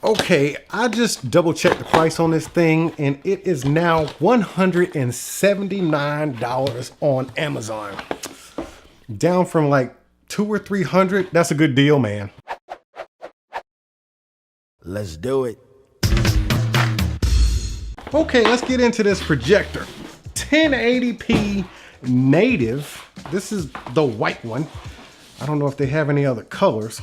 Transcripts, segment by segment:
Okay, I just double checked the price on this thing and it is now $179 on Amazon. Down from like $200 or $300. That's a good deal, man. Let's do it. Okay, let's get into this projector. 1080p native. This is the white one. I don't know if they have any other colors.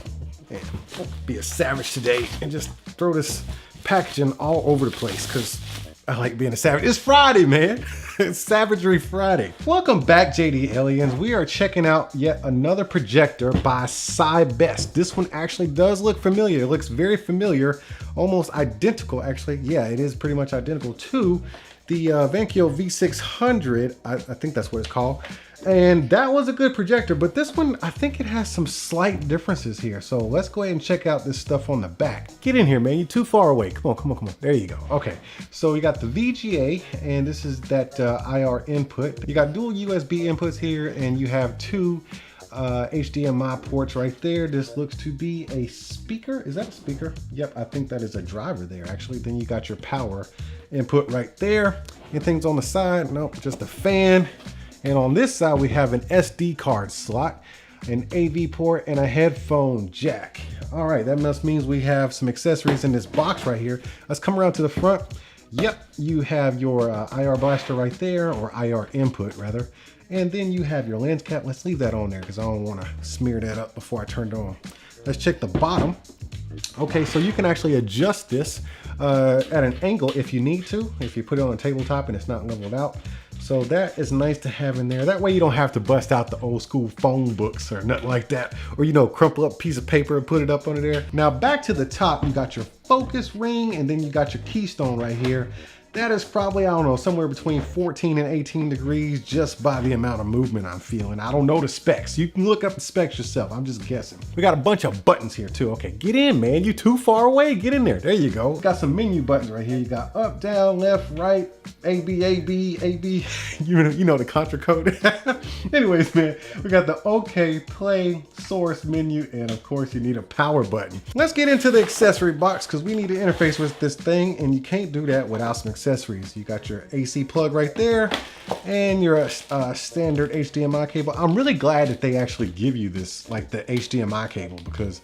Man, I'll be a savage today and just throw this packaging all over the place because I like being a savage. It's Friday, man. It's Savagery Friday. Welcome back, JD Aliens. We are checking out yet another projector by CiBest. This one actually does look familiar. It looks very familiar, almost identical, actually. Yeah, it is pretty much identical to the Vankyo V600. I think that's what it's called. And that was a good projector, but this one, I think it has some slight differences here. So let's go ahead and check out this stuff on the back. Get in here, man. You're too far away. Come on, come on, come on. There you go. Okay, so you got the VGA, and this is that IR input. You got dual USB inputs here, and you have two HDMI ports right there. This looks to be a speaker. Is that a speaker? Yep, I think that is a driver there, actually. Then you got your power input right there. Anything's on the side? Nope, just a fan. And on this side, we have an SD card slot, an AV port, and a headphone jack. All right, that must means we have some accessories in this box right here. Let's come around to the front. Yep, you have your IR blaster right there, or IR input rather. And then you have your lens cap. Let's leave that on there because I don't want to smear that up before I turn it on. Let's check the bottom. Okay, so you can actually adjust this at an angle if you need to, if you put it on a tabletop and it's not leveled out. So that is nice to have in there. That way you don't have to bust out the old school phone books or nothing like that. Or, you know, crumple up a piece of paper and put it up under there. Now back to the top, you got your focus ring and then you got your keystone right here. That is probably, I don't know, somewhere between 14 and 18 degrees just by the amount of movement I'm feeling. I don't know the specs. You can look up the specs yourself. I'm just guessing. We got a bunch of buttons here too. Okay, get in, man. You too far away. Get in there. There you go. Got some menu buttons right here. You got up, down, left, right, A, B, A, B, A, B. You know the contra code. Anyways, man, we got the OK, play, source, menu, and of course you need a power button. Let's get into the accessory box because we need to interface with this thing and you can't do that without some accessories. You got your AC plug right there and your standard HDMI cable. I'm really glad that they actually give you this, like the HDMI cable, because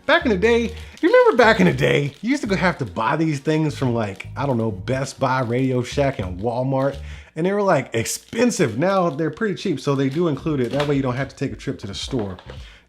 back in the day, you remember back in the day, you used to have to buy these things from like, I don't know, Best Buy, Radio Shack, and Walmart, and they were like expensive. Now they're pretty cheap, so they do include it. That way you don't have to take a trip to the store.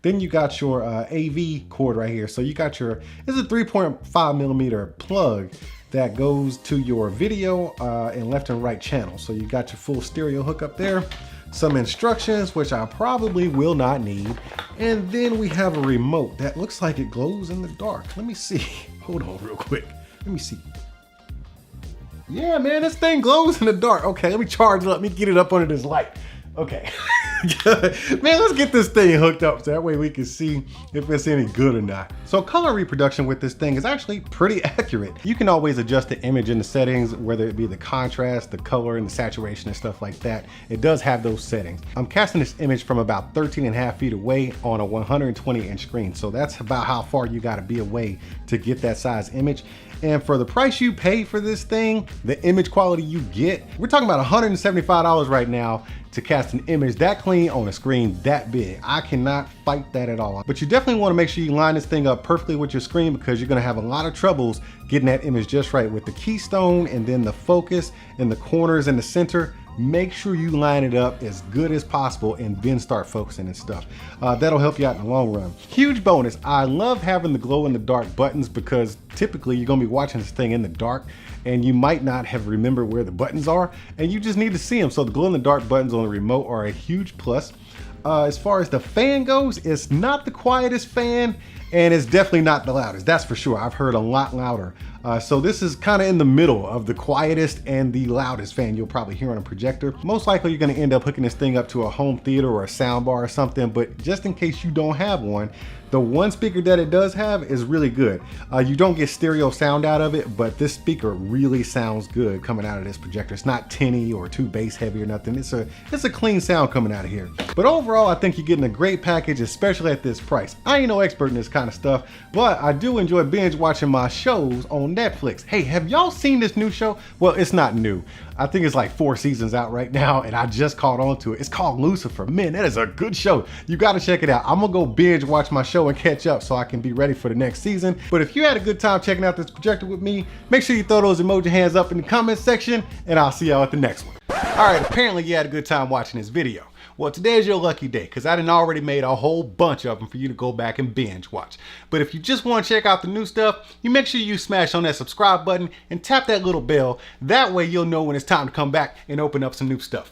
Then you got your AV cord right here. So you got your, this is a 3.5 millimeter plug that goes to your video and left and right channel. So you got your full stereo hookup there, some instructions, which I probably will not need. And then we have a remote that looks like it glows in the dark. Let me see, hold on real quick. Let me see. Yeah, man, this thing glows in the dark. Okay, let me charge it up, let me get it up under this light. Okay. Man, let's get this thing hooked up so that way we can see if it's any good or not. So color reproduction with this thing is actually pretty accurate. You can always adjust the image in the settings, whether it be the contrast, the color, and the saturation and stuff like that. It does have those settings. I'm casting this image from about 13.5 feet away on a 120-inch screen. So that's about how far you gotta be away to get that size image. And for the price you pay for this thing, the image quality you get, we're talking about $175 right now to cast an image that clean on a screen that big. I cannot fight that at all. But you definitely wanna make sure you line this thing up perfectly with your screen because you're gonna have a lot of troubles getting that image just right with the keystone and then the focus and the corners and the center. Make sure you line it up as good as possible and then start focusing and stuff. That'll help you out in the long run. Huge bonus, I love having the glow in the dark buttons because typically you're gonna be watching this thing in the dark and you might not have remembered where the buttons are and you just need to see them. So the glow in the dark buttons on the remote are a huge plus. As far as the fan goes, it's not the quietest fan and it's definitely not the loudest, that's for sure. I've heard a lot louder. So this is kind of in the middle of the quietest and the loudest fan you'll probably hear on a projector. Most likely you're gonna end up hooking this thing up to a home theater or a sound bar or something, but just in case you don't have one, The one speaker that it does have is really good. You don't get stereo sound out of it, but this speaker really sounds good coming out of this projector. It's not tinny or too bass heavy or nothing. It's a clean sound coming out of here. But overall, I think you're getting a great package, especially at this price. I ain't no expert in this kind of stuff, but I do enjoy binge watching my shows on Netflix. Hey, have y'all seen this new show? Well, it's not new. I think it's like 4 seasons out right now, and I just caught on to it. It's called Lucifer. Man, that is a good show. You gotta check it out. I'm gonna go binge watch my show and catch up so I can be ready for the next season. But if you had a good time checking out this projector with me, make sure you throw those emoji hands up in the comment section, and I'll see y'all at the next one. All right, apparently you had a good time watching this video. Well, today is your lucky day because I done already made a whole bunch of them for you to go back and binge watch. But if you just want to check out the new stuff, you make sure you smash on that subscribe button and tap that little bell. That way you'll know when it's time to come back and open up some new stuff.